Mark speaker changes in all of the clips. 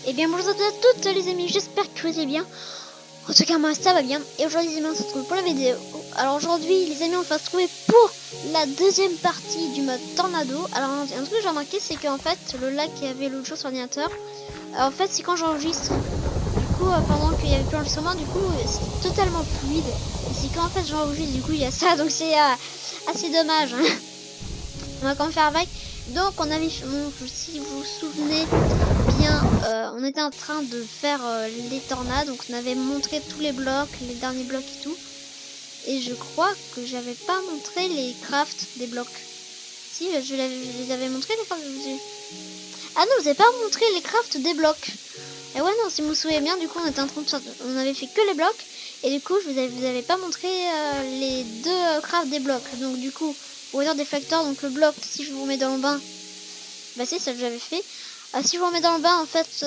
Speaker 1: Et bien bonjour à toutes les amis, j'espère que vous allez bien. En tout cas moi ça va bien. Et aujourd'hui les amis on se retrouve pour la vidéo. Alors aujourd'hui les amis on va se retrouver pour la deuxième partie du mode Tornado. Alors un truc que j'ai remarqué c'est qu'en fait le lag qu'il y avait l'autre jour sur l'ordinateur, en fait c'est quand j'enregistre. Du coup pendant qu'il y avait plus d'enregistrement, du coup c'est totalement fluide. Et c'est quand en fait j'enregistre du coup il y a ça, donc c'est assez dommage. Hein. On va quand même faire avec. Donc on avait, bon, si vous vous souvenez bien, on était en train de faire les tornades, donc on avait montré tous les blocs, les derniers blocs et tout. Et je crois que j'avais pas montré les crafts des blocs. Si, je les avais montrés les crafts. Ah non, vous avez pas montré les crafts des blocs. Et ouais non, si vous vous souvenez bien, du coup on était en train de, on avait fait que les blocs. Et du coup je vous avais pas montré les deux crafts des blocs. Donc du coup, Water Deflector, donc le bloc, si je vous remets dans le bain, bah c'est ça que j'avais fait. Si je vous remets dans le bain, en fait,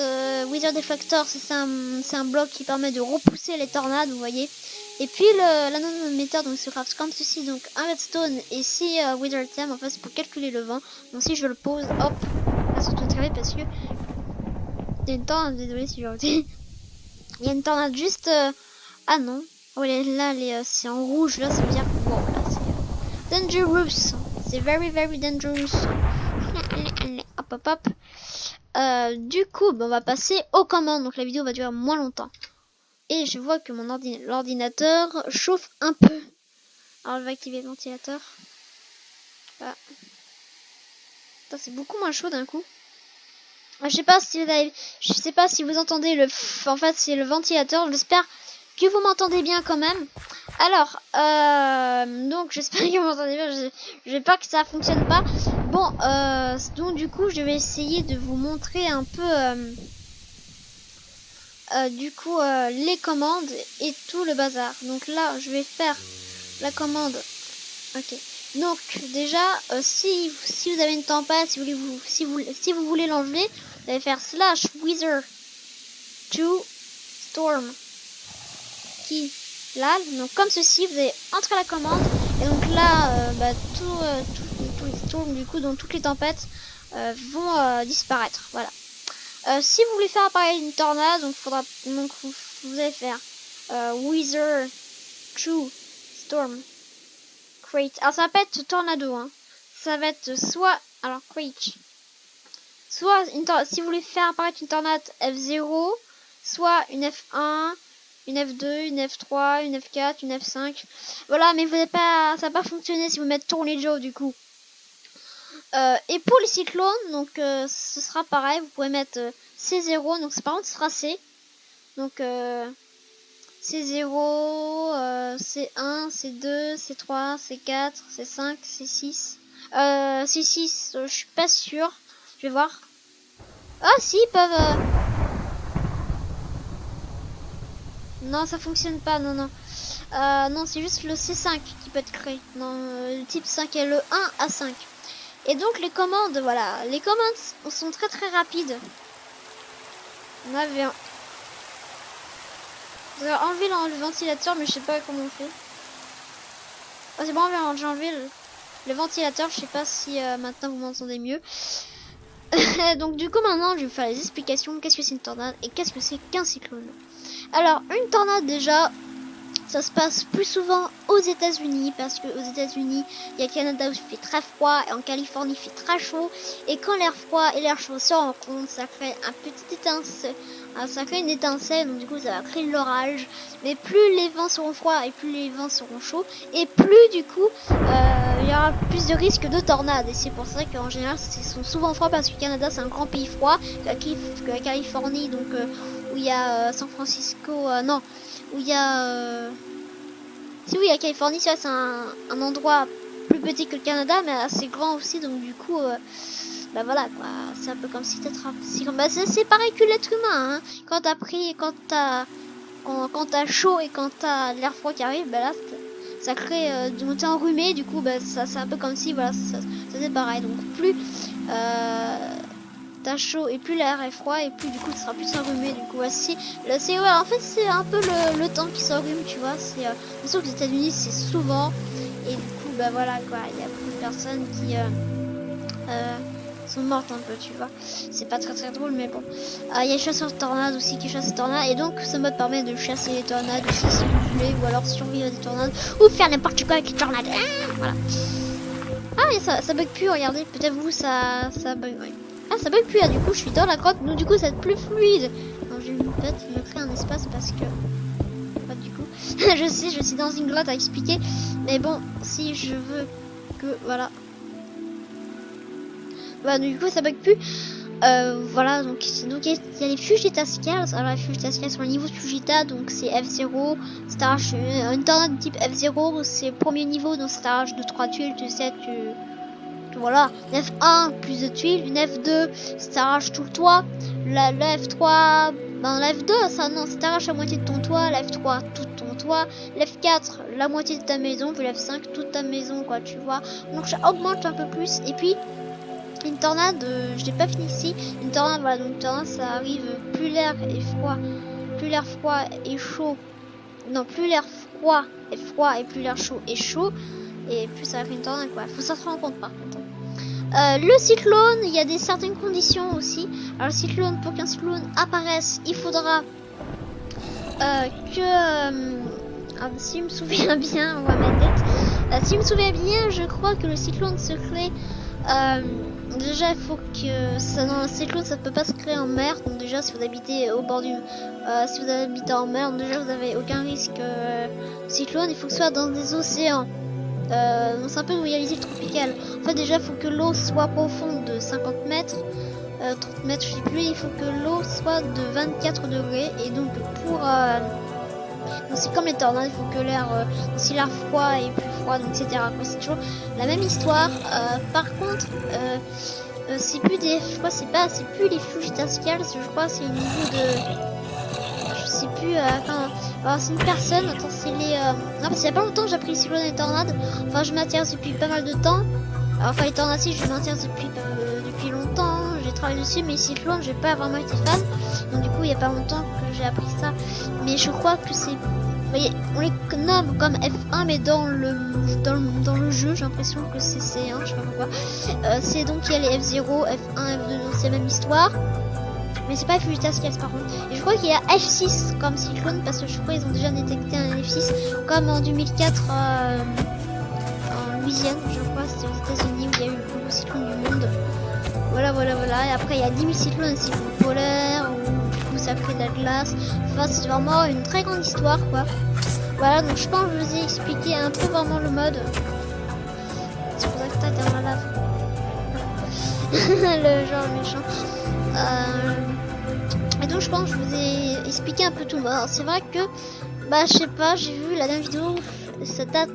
Speaker 1: Wither Deflector, c'est un bloc qui permet de repousser les tornades, vous voyez. Et puis l'anometer, donc se craft comme ceci, donc un redstone et 6 Wither Theme, en fait c'est pour calculer le vent. Donc si je le pose, hop, là c'est tout très vite parce que il y a une tornade, désolé si j'ai il y a une tornade juste, ah non, oh là c'est en rouge, là ça veut dire, bon là c'est dangerous, c'est very dangerous. Hop hop hop. Du coup, on va passer aux commandes. Donc la vidéo va durer moins longtemps. Et je vois que mon l'ordinateur chauffe un peu. Alors je vais activer le ventilateur. Voilà. C'est beaucoup moins chaud d'un coup. Je sais pas si vous entendez le. En fait, c'est le ventilateur. J'espère que vous m'entendez bien quand même. Alors, donc j'espère que vous m'entendez bien. Je vais pas que ça fonctionne pas. Bon, donc du coup, je vais essayer de vous montrer un peu, les commandes et tout le bazar. Donc là, je vais faire la commande. Ok. Donc déjà, si vous avez une tempête, si vous voulez l'enlever, vous allez faire /wither to storm qui là, donc comme ceci, vous allez entrer la commande et donc là, tous les storms du coup, donc toutes les tempêtes vont disparaître. Voilà. Si vous voulez faire apparaître une tornade, donc vous allez faire wither to storm create. Alors ça va pas être tornado, hein. Ça va être soit create. Soit si vous voulez faire apparaître une tornade F0, soit une F1, une F2, une F3, une F4, une F5. Voilà, mais ça va pas fonctionner si vous mettez Tornado du coup. Et pour les cyclones, donc ce sera pareil, vous pouvez mettre C0, donc par contre ce sera C. Donc C0, C1, C2, C3, C4, C5, C6. C6, je suis pas sûre. Je vais voir. Ah si, ils peuvent... Non, ça fonctionne pas, non. Non, c'est juste le C5 qui peut être créé. Non, le type 5 et le 1 à 5. Et donc les commandes, voilà. Les commandes sont très rapides. On avait enlevé le ventilateur, mais je sais pas comment on fait. Oh, c'est bon, j'ai enlevé le ventilateur. Je sais pas si maintenant vous m'entendez mieux. Donc du coup maintenant je vais vous faire les explications. Qu'est-ce que c'est une tornade et qu'est-ce que c'est qu'un cyclone. Alors une tornade déjà, ça se passe plus souvent aux États-Unis parce que aux États-Unis il y a le Canada où il fait très froid et en Californie il fait très chaud, et quand l'air froid et l'air chaud se rencontrent, ça crée un petit étincelle. Ça crée une étincelle, donc du coup ça va créer l'orage. Mais plus les vents seront froids et plus les vents seront chauds, et plus du coup il y aura plus de risques de tornades. Et c'est pour ça qu'en général ils sont souvent froids parce que le Canada c'est un grand pays froid, que la Californie, donc où il y a San Francisco, non, où il y a si oui, la Californie, ça c'est un endroit plus petit que le Canada, mais assez grand aussi, donc du coup bah voilà quoi, c'est un peu comme si c'est pareil que l'être humain, hein. Quand t'as chaud et quand t'as l'air froid qui arrive, bah là ça crée t'es enrhumé, du coup bah ça c'est un peu comme si, voilà, ça c'est pareil. Donc plus t'as chaud et plus l'air est froid et plus du coup tu seras plus enrhumé. Du coup voici en fait c'est un peu le temps qui s'enrhume, tu vois. C'est sûr que les États-Unis c'est souvent, et du coup bah voilà quoi, il y a beaucoup de personnes qui sont mortes un peu, tu vois. C'est pas très drôle, mais bon. Il y a chasseur de tornades aussi qui chasse les tornades, et donc ce mode permet de chasser les tornades aussi si vous voulez, ou alors survivre à des tornades, ou faire n'importe quoi avec les tornades. Voilà. Ah, et ça bug plus, regardez, peut-être vous ça bug, ouais. Ah, ça bug plus, là, du coup je suis dans la grotte, donc du coup ça va être plus fluide. Non, j'ai une bête, il me crée un espace parce que... Pas du coup. Je sais, je suis dans une grotte à expliquer, mais bon, si je veux que... Voilà. Bah, du coup ça bug plus. Voilà, donc il y a les Fujita Scales. Alors les Fujita Scales sont le niveau Fujita, donc c'est F0. Si t'arraches une tornade type F0, c'est le premier niveau, donc si t'arraches de 3 tuiles, tu sais, voilà, une F1 plus de tuiles, une F2 si t'arraches tout le toit, la F3, ben la F2 ça non, si t'arraches la moitié de ton toit, la F3 tout ton toit, la F4 la moitié de ta maison, puis la F5 toute ta maison, quoi, tu vois. Donc ça augmente un peu plus. Et puis une tornade, je l'ai pas fini ici. Une tornade, voilà, donc une tornade ça arrive plus l'air est froid, plus l'air froid et chaud. Non, plus l'air froid est froid et plus l'air chaud est chaud. Et plus ça va faire une tornade, quoi. Faut ça se rendre compte par contre. Le cyclone, il y a des certaines conditions aussi. Alors le cyclone, pour qu'un cyclone apparaisse, il faudra si je me souviens bien, on va mettre si je me souviens bien, je crois que le cyclone se crée. Déjà, il faut que ça, non, un cyclone, ça peut pas se créer en mer. Donc déjà, si vous habitez au bord du, si vous habitez en mer, déjà vous avez aucun risque cyclone. Il faut que ce soit dans des océans. C'est un peu une réalité tropicale. En fait, déjà, il faut que l'eau soit profonde de 50 mètres, 30 mètres, je sais plus. Il faut que l'eau soit de 24 degrés. Et donc, pour donc c'est comme les tornades, il faut que l'air, si l'air froid est plus froid, donc etc. C'est toujours la même histoire. Par contre, c'est plus des, je crois, c'est plus les Fujita Scales, je crois, c'est au niveau de, je sais plus. Alors c'est une personne. Attends, c'est les. Non, parce qu'il y a pas longtemps, j'ai appris le cyclone et les tornades. Enfin, je m'intéresse depuis pas mal de temps. Alors, enfin, les tornades, si je m'intéresse depuis longtemps. J'ai travaillé dessus, mais les cyclones, j'ai pas vraiment été fan. Donc du coup, il y a pas longtemps que j'ai appris ça. Mais je crois que c'est, vous voyez, on les nomme comme F1, mais dans le jeu, j'ai l'impression que c'est C1, je sais pas pourquoi. C'est donc il y a les F0, F1, F2, donc c'est la même histoire. Mais c'est pas Fujita Scales par contre. Et je crois qu'il y a F6 comme cyclone, parce que je crois qu'ils ont déjà détecté un F6 comme en 2004 en Louisiane, je crois, c'était aux États-Unis où il y a eu le plus gros cyclone du monde. Voilà. Et après il y a 10 000 cyclones, un cyclone polaire où du coup ça crée de la glace. Enfin, c'est vraiment une très grande histoire, quoi. Voilà, donc je pense que je vous ai expliqué un peu vraiment le mode. C'est pour ça que t'as dans la lave. Le genre méchant. Et donc je pense que je vous ai expliqué un peu tout le mode. C'est vrai que, bah je sais pas, j'ai vu la dernière vidéo, ça date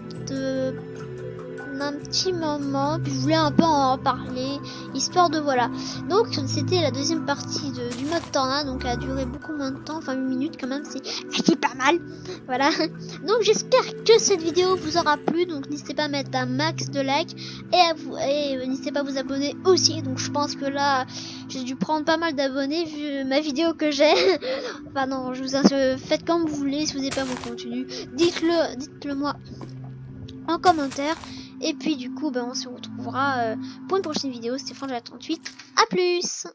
Speaker 1: d'un petit moment, puis je voulais un peu en reparler, histoire de voilà. Donc c'était la deuxième partie du mode tornade, donc elle a duré beaucoup moins de temps, enfin 8 minutes quand même, c'est pas mal. Voilà. Donc j'espère que cette vidéo vous aura plu, donc n'hésitez pas à mettre un max de likes et n'hésitez pas à vous abonner aussi. Donc je pense que là j'ai dû prendre pas mal d'abonnés vu ma vidéo que j'ai. Enfin non, je vous faites comme vous voulez, si vous n'avez pas mon contenu, dites-le moi en commentaire. Et puis du coup, ben, on se retrouvera pour une prochaine vidéo. C'était Frangela38. A plus!